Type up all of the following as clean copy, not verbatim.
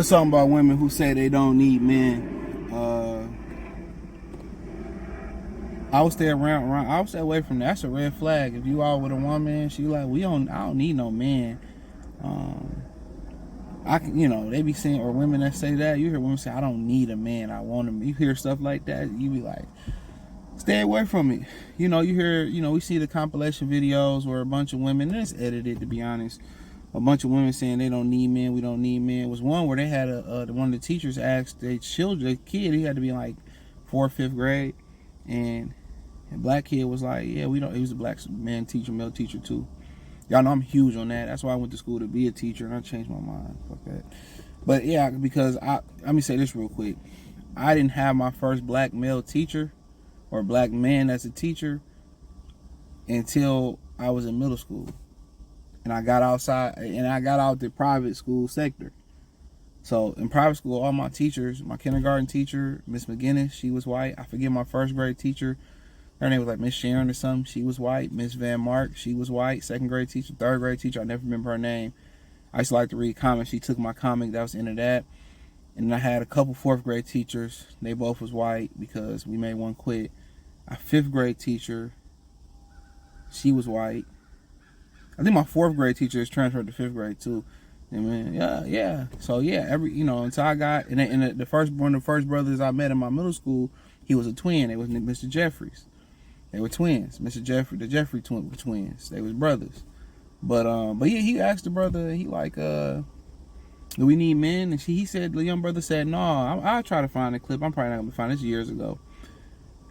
Let's talk about women who say they don't need men. I would stay around. I would stay away from that. That's a red flag. If you out with a woman, she like, I don't need no man. I can, they be saying, or women that say that. You hear women say, I don't need a man. I want him. You hear stuff like that. You be like, stay away from it. You hear, we see the compilation videos where a bunch of women, and it's edited to be honest, a bunch of women saying they don't need men, we don't need men. It was one where they had one of the teachers asked their kid, he had to be like 4th or 5th grade, and a black kid was like, yeah, we don't. He was a black man teacher, male teacher too. Y'all know I'm huge on that. That's why I went to school to be a teacher, and I changed my mind. Fuck that. But yeah, because let me say this real quick. I didn't have my first black male teacher or black man as a teacher until I was in middle school. And I got outside, and I got out the private school sector. So in private school, all my teachers, my kindergarten teacher, Miss McGinnis, she was white. I forget my 1st grade teacher. Her name was like Miss Sharon or something. She was white. Miss Van Mark, she was white. 2nd grade teacher, 3rd grade teacher, I never remember her name. I used to like to read comics. She took my comic. That was the end of that. And I had a couple 4th grade teachers. They both was white because we made one quit. A 5th grade teacher, she was white. I think my 4th grade teacher is transferred to 5th grade too. And man, yeah. So yeah, until I got, and one of the first brothers I met in my middle school, he was a twin. It was Mr. Jeffries. They were twins. The Jeffrey were twins. They was brothers. But yeah, he asked the brother, he like, do we need men? And he said, the young brother said, no, I'll try to find a clip. I'm probably not gonna find this years ago.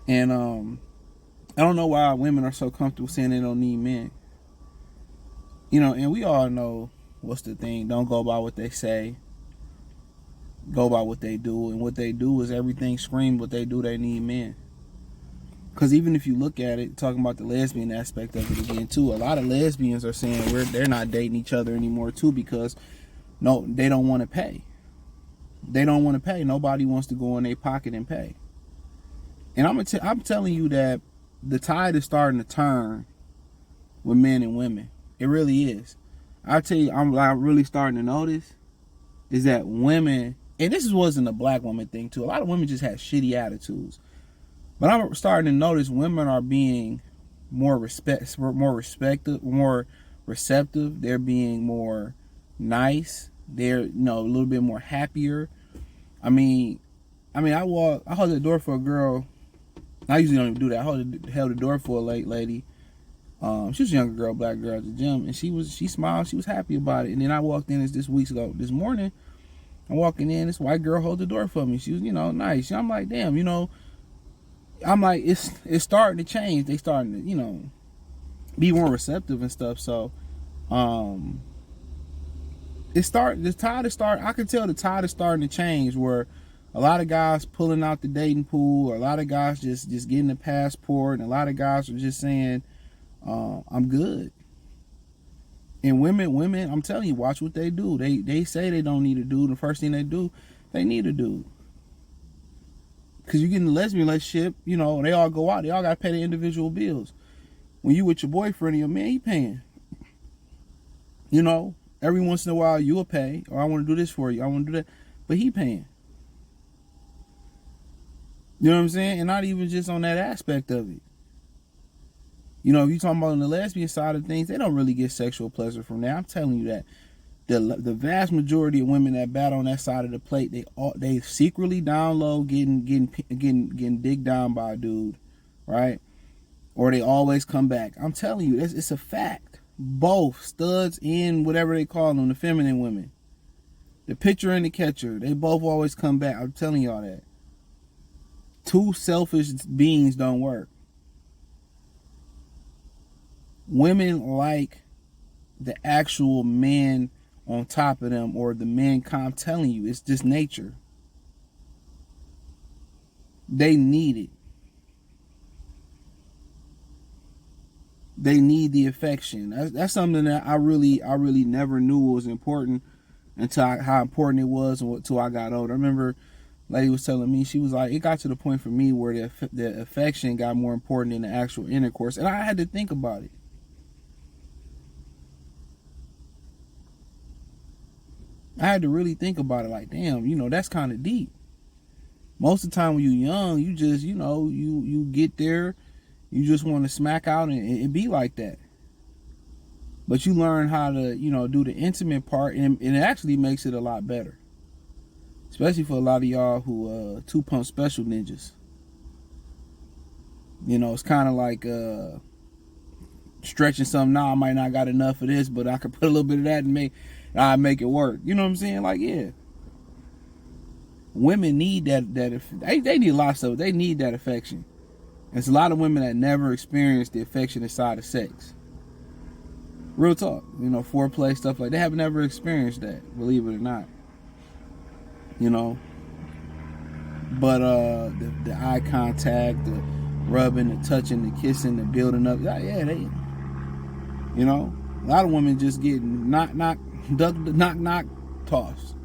And I don't know why women are so comfortable saying they don't need men. And we all know what's the thing. Don't go by what they say. Go by what they do. And what they do is everything screams what they do, they need men. Because even if you look at it, talking about the lesbian aspect of it again too, a lot of lesbians are saying they're not dating each other anymore too because they don't want to pay. They don't want to pay. Nobody wants to go in their pocket and pay. And I'm telling you that the tide is starting to turn with men and women. It really is. I tell you, I'm really starting to notice is that women, and this wasn't a black woman thing too. A lot of women just have shitty attitudes. But I'm starting to notice women are being more receptive. They're being more nice. They're a little bit more happier. I hold the door for a girl. I usually don't even do that. I held the door for a lady. She was a younger girl, black girl at the gym, and she smiled. She was happy about it. And then I walked in this morning. I'm walking in. This white girl held the door for me. She was nice. I'm like, damn, it's starting to change. They starting to, be more receptive and stuff. So, the tide is starting. I can tell the tide is starting to change where a lot of guys pulling out the dating pool, or a lot of guys just getting a passport, and a lot of guys are just saying, I'm good. And women, I'm telling you, watch what they do. They say they don't need a dude. The first thing they do, they need a dude. Because you get in a lesbian relationship, they all go out. They all got to pay their individual bills. When you with your boyfriend and your man, he paying. Every once in a while you'll pay. Or I want to do this for you. I want to do that. But he paying. You know what I'm saying? And not even just on that aspect of it. If you're talking about on the lesbian side of things, they don't really get sexual pleasure from that. I'm telling you that. The vast majority of women that battle on that side of the plate, they secretly down low getting digged down by a dude, right? Or they always come back. I'm telling you, it's a fact. Both studs and whatever they call them, the feminine women, the pitcher and the catcher, they both always come back. I'm telling y'all that. Two selfish beings don't work. Women like the actual man on top of them, or the man. I'm telling you, it's just nature. They need it. They need the affection. That's something that I really never knew was important until how important it was until I got older. I remember lady was telling me, she was like, it got to the point for me where the affection got more important than the actual intercourse, and I had to think about it. I had to really think about it. Like, damn, you know, that's kind of deep. Most of the time when you're young, you just, you know, you get there, you just want to smack out and be like that. But you learn how to, you know, do the intimate part, and it actually makes it a lot better. Especially for a lot of y'all who 2-pump special ninjas. You know, it's kind of like stretching something. Now I might not got enough of this, but I could put a little bit of that and make it work. You know what I'm saying? Like, yeah. Women need that they need lots of it. They need that affection. There's a lot of women that never experience the affectionate side of sex. Real talk. You know, foreplay, stuff like that. They have never experienced that, believe it or not. You know. But the eye contact, the rubbing, the touching, the kissing, the building up. Yeah, they, you know, a lot of women just get knock tossed.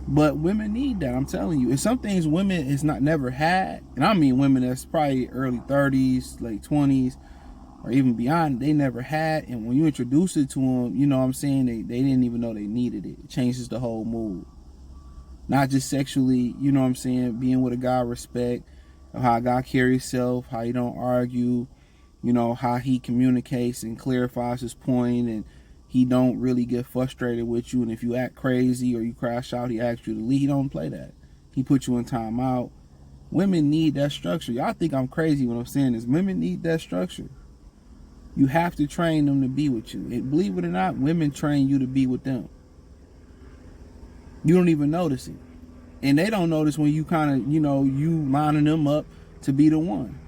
But women need that, I'm telling you. And some things women has not never had, and I mean women that's probably early 30s, late 20s, or even beyond, they never had. And when you introduce it to them, you know what I'm saying, they didn't even know they needed it. It changes the whole mood. Not just sexually, you know what I'm saying, being with a guy, respect, how a guy carries himself, how he don't argue, you know, how he communicates and clarifies his point, and he don't really get frustrated with you. And if you act crazy or you crash out, he asks you to leave. He don't play that. He puts you in timeout. Women need that structure. Y'all think I'm crazy when I'm saying this. Women need that structure. You have to train them to be with you. And believe it or not, women train you to be with them. You don't even notice it. And they don't notice when you kind of, you know, you lining them up to be the one.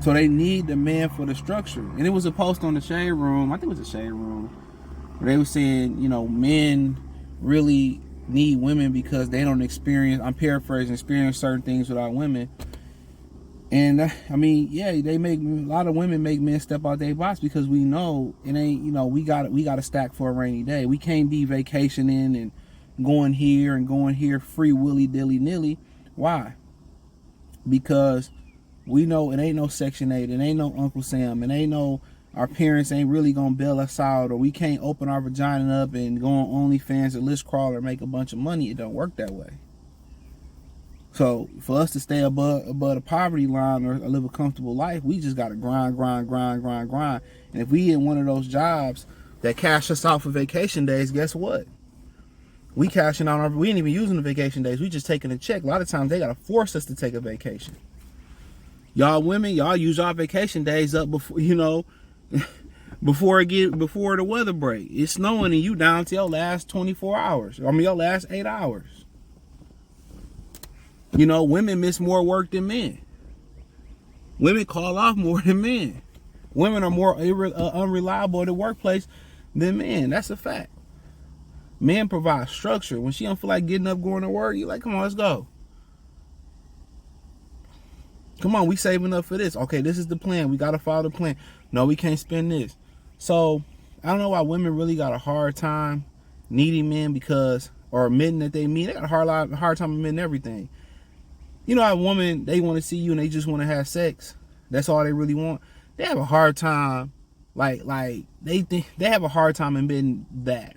So they need the man for the structure. And it was a post on the Shade Room, I think it was a Shade Room, where they were saying, you know, men really need women because they don't experience, I'm paraphrasing, experience certain things without women. And I mean, yeah, they make, a lot of women make men step out their box because we know it ain't, you know, we got to stack for a rainy day. We can't be vacationing and going here free willy dilly nilly. Why? Because we know it ain't no Section 8, it ain't no Uncle Sam, it ain't no, our parents ain't really gonna bail us out, or we can't open our vagina up and go on OnlyFans or list crawler and make a bunch of money. It don't work that way. So for us to stay above the poverty line or live a comfortable life, we just gotta grind. And if we in one of those jobs that cash us out for vacation days, guess what? We cashing out we ain't even using the vacation days. We just taking a check. A lot of times they gotta force us to take a vacation. Y'all women, y'all use our vacation days up before, you know, before the weather break. It's snowing and you down to your last 24 hours. I mean, your last 8 hours. You know, women miss more work than men. Women call off more than men. Women are more unreliable in the workplace than men. That's a fact. Men provide structure. When she don't feel like getting up, going to work, you like, come on, let's go. Come on, we saving up for this. Okay, this is the plan. We got to follow the plan. No, we can't spend this. So, I don't know why women really got a hard time needing men because, or admitting that they need. They got a hard time admitting everything. You know how a woman, they want to see you and they just want to have sex. That's all they really want. They have a hard time, like they have a hard time admitting that.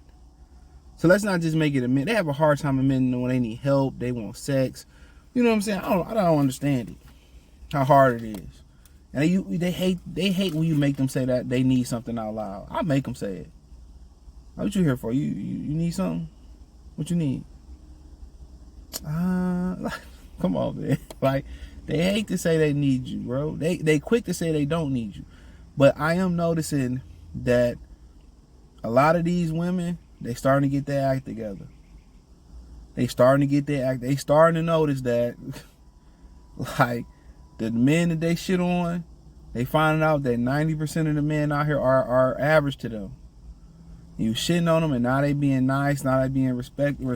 So let's not just make it admit. They have a hard time admitting when they need help, they want sex. You know what I'm saying? I don't understand it. How hard it is. And they hate when you make them say that they need something out loud. I make them say it. What you here for? You need something? What you need? Come on, man. Like, they hate to say they need you, bro. They quick to say they don't need you. But I am noticing that a lot of these women, they starting to get their act together. They starting to notice that, like, the men that they shit on, they finding out that 90% of the men out here are average to them. You shitting on them, and now they being nice, now they being respectable,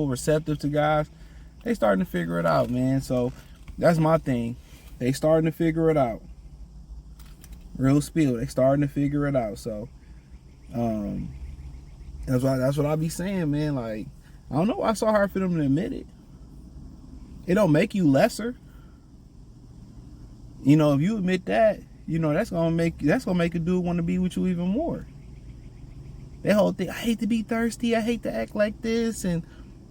receptive to guys. They starting to figure it out, man. So that's my thing. They starting to figure it out. Real spill. They starting to figure it out. So that's what I be saying, man. Like, I don't know why it's so hard for them to admit it. It don't make you lesser. You know, if you admit that, you know, that's gonna make a dude want to be with you even more. That whole thing, I hate to be thirsty, I hate to act like this, and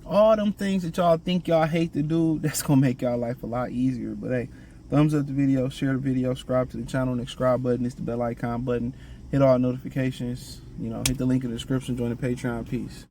all them things that y'all think y'all hate to do, that's gonna make y'all life a lot easier. But hey, thumbs up the video, share the video, subscribe to the channel. The subscribe button is the bell icon button. Hit all notifications. You know, hit the link in the description. Join the Patreon. Peace.